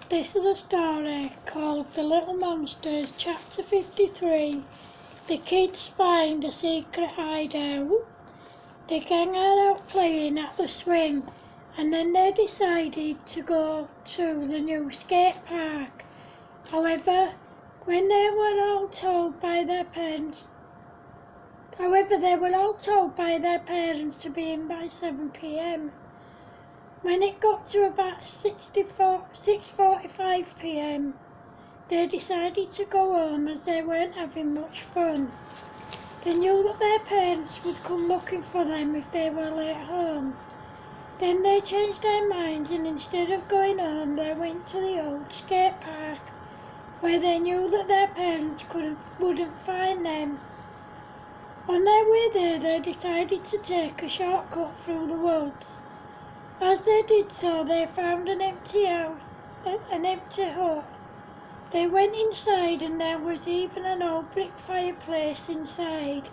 This is a story called The Little Monsters, Chapter 53. The kids find a secret hideout. The gang are out playing at the swing, and then they decided to go to the new skate park. However, they were all told by their parents to be in by 7 p.m. When it got to about 6:45 p.m, they decided to go home as they weren't having much fun. They knew that their parents would come looking for them if they were late home. Then they changed their minds, and instead of going home, they went to the old skate park, where they knew that their parents wouldn't find them. On their way there, they decided to take a shortcut through the woods. As they did so, they found an empty hut. They went inside, and there was even an old brick fireplace inside.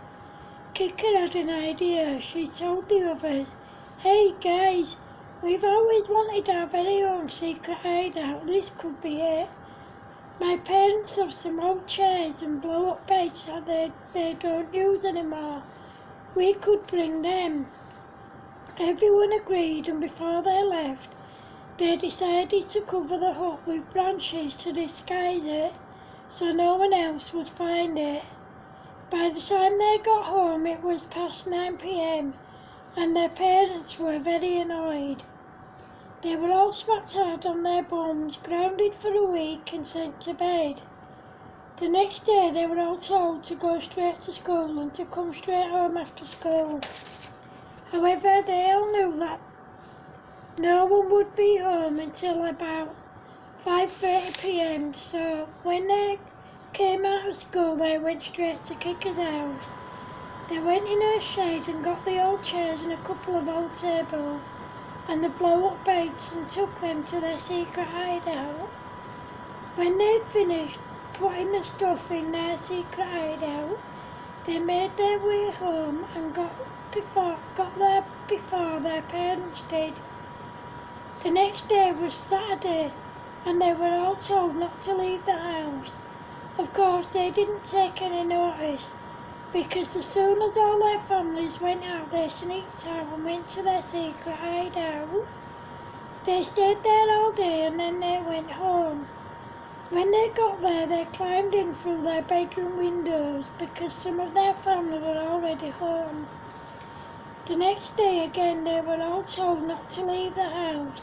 Kicker had an idea. She told the others, "Hey guys, we've always wanted our very own secret hideout. This could be it. My parents have some old chairs and blow-up beds that they don't use anymore. We could bring them." Everyone agreed, and before they left, they decided to cover the hut with branches to disguise it, so no one else would find it. By the time they got home, it was past 9 p.m, and their parents were very annoyed. They were all smacked hard on their bums, grounded for a week, and sent to bed. The next day, they were all told to go straight to school and to come straight home after school. However, they all knew that no one would be home until about 5:30 p.m, so when they came out of school, they went straight to Kicker's house. They went in her shed and got the old chairs and a couple of old tables and the blow-up beds and took them to their secret hideout. When they'd finished putting the stuff in their secret hideout, they made their way home and got there before their parents did. The next day was Saturday, and they were all told not to leave the house. Of course, they didn't take any notice, because as soon as all their families went out, they sneaked out and went to their secret hideout. They stayed there all day, and then they went home. When they got there, they climbed in through their bedroom windows, because some of their family were already home. The next day again, they were all told not to leave the house,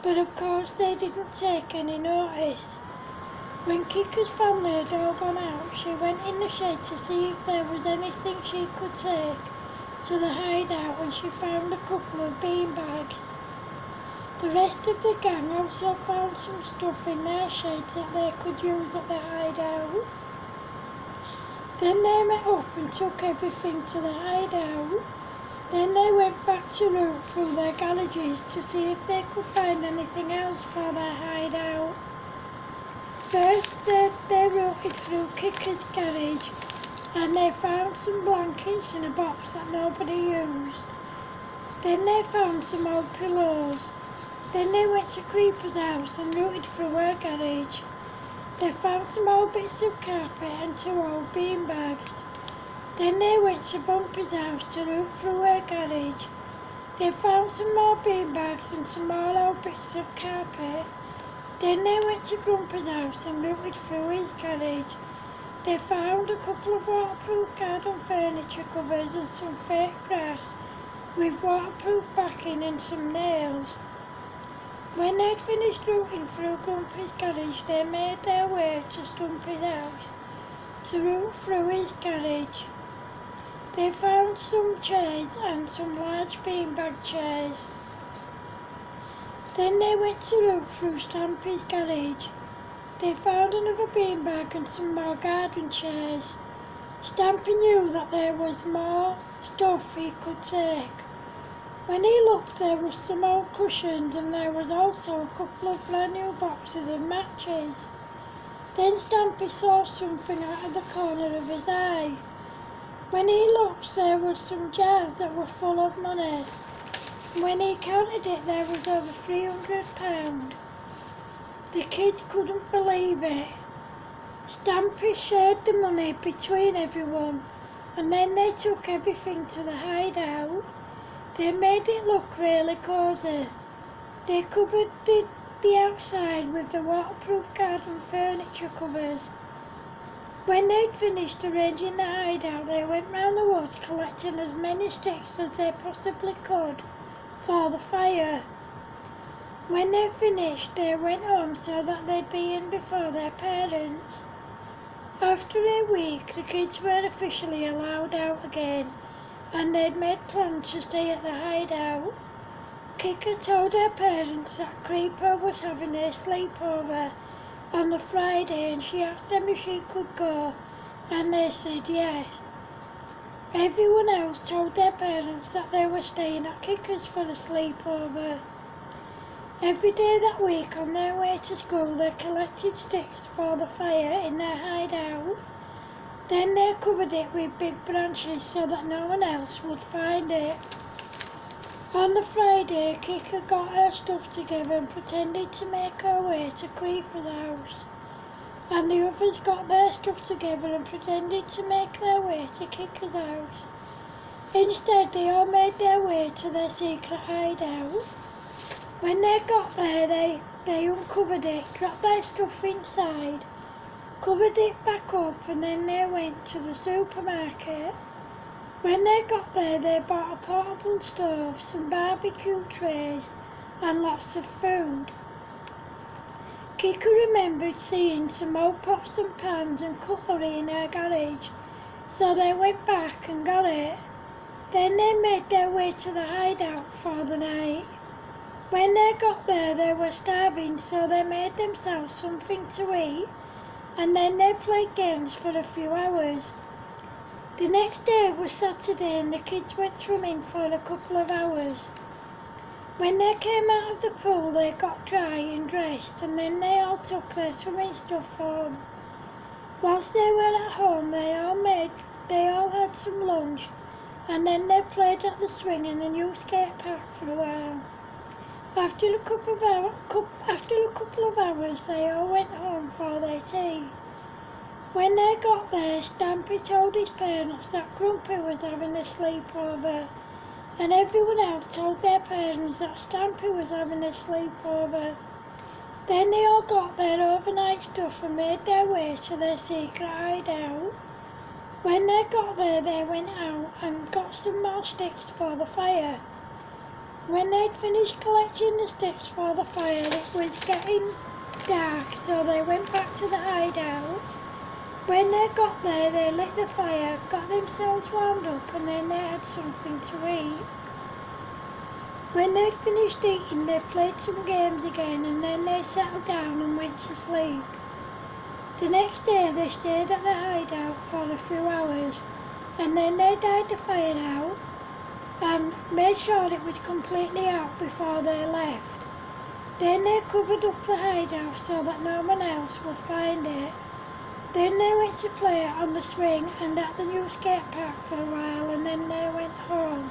but of course they didn't take any notice. When Kicker's family had all gone out, she went in the shed to see if there was anything she could take to the hideout, and she found a couple of beanbags. The rest of the gang also found some stuff in their sheds that they could use at the hideout. Then they met up and took everything to the hideout. Then they went back to root through their garages to see if they could find anything else for their hideout. First, they rooted through Kicker's garage, and they found some blankets in a box that nobody used. Then they found some old pillows. Then they went to Creeper's house and rooted through her garage. They found some old bits of carpet and 2 old beanbags. Then they went to Bumpy's house to root through her garage. They found some more beanbags and some more old bits of carpet. Then they went to Grumpy's house and rooted through his garage. They found a couple of waterproof garden furniture covers and some fake grass with waterproof backing and some nails. When they'd finished rooting through Grumpy's garage, they made their way to Stumpy's house to root through his garage. They found some chairs and some large beanbag chairs. Then they went to root through Stampy's garage. They found another beanbag and some more garden chairs. Stampy knew that there was more stuff he could take. When he looked, there was some old cushions, and there was also a couple of brand new boxes of matches. Then Stampy saw something out of the corner of his eye. When he looked, there were some jars that were full of money. When he counted it, there was over £300. The kids couldn't believe it. Stampy shared the money between everyone, and then they took everything to the hideout. They made it look really cosy. They covered the outside with the waterproof garden furniture covers. When they'd finished arranging the hideout, they went round the woods collecting as many sticks as they possibly could for the fire. When they finished, they went home so that they'd be in before their parents. After a week, the kids were officially allowed out again, and they'd made plans to stay at the hideout. Kicker told her parents that Creeper was having a sleepover on the Friday, and she asked them if she could go, and they said yes. Everyone else told their parents that they were staying at Kicker's for the sleepover. Every day that week on their way to school, they collected sticks for the fire in their hideout. Then they covered it with big branches so that no one else would find it. On the Friday, Kicker got her stuff together and pretended to make her way to Creeper's house. And the others got their stuff together and pretended to make their way to Kicker's house. Instead, they all made their way to their secret hideout. When they got there, they uncovered it, dropped their stuff inside, covered it back up, and then they went to the supermarket. When they got there, they bought a portable stove, some barbecue trays, and lots of food. Kicker remembered seeing some old pots and pans and cutlery in her garage, so they went back and got it. Then they made their way to the hideout for the night. When they got there, they were starving, so they made themselves something to eat, and then they played games for a few hours. The next day was Saturday, and the kids went swimming for a couple of hours. When they came out of the pool, they got dry and dressed, and then they all took their swimming stuff home. Whilst they were at home, they all had some lunch, and then they played at the swing in the new skate park for a while. After a couple of hours, they all went home for their tea. When they got there, Stampy told his parents that Grumpy was having a sleepover, and everyone else told their parents that Stampy was having a sleepover. Then they all got their overnight stuff and made their way to their secret hideout. When they got there, they went out and got some more sticks for the fire. When they'd finished collecting the sticks for the fire, it was getting dark, so they went back to the hideout. When they got there, they lit the fire, got themselves wound up, and then they had something to eat. When they'd finished eating, they played some games again, and then they settled down and went to sleep. The next day, they stayed at the hideout for a few hours, and then they dyed the fire out and made sure it was completely out before they left. Then they covered up the hideout so that no one else would find it. Then they went to play on the swing and at the new skate park for a while, and then they went home.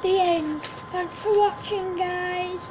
The end. Thanks for watching, guys.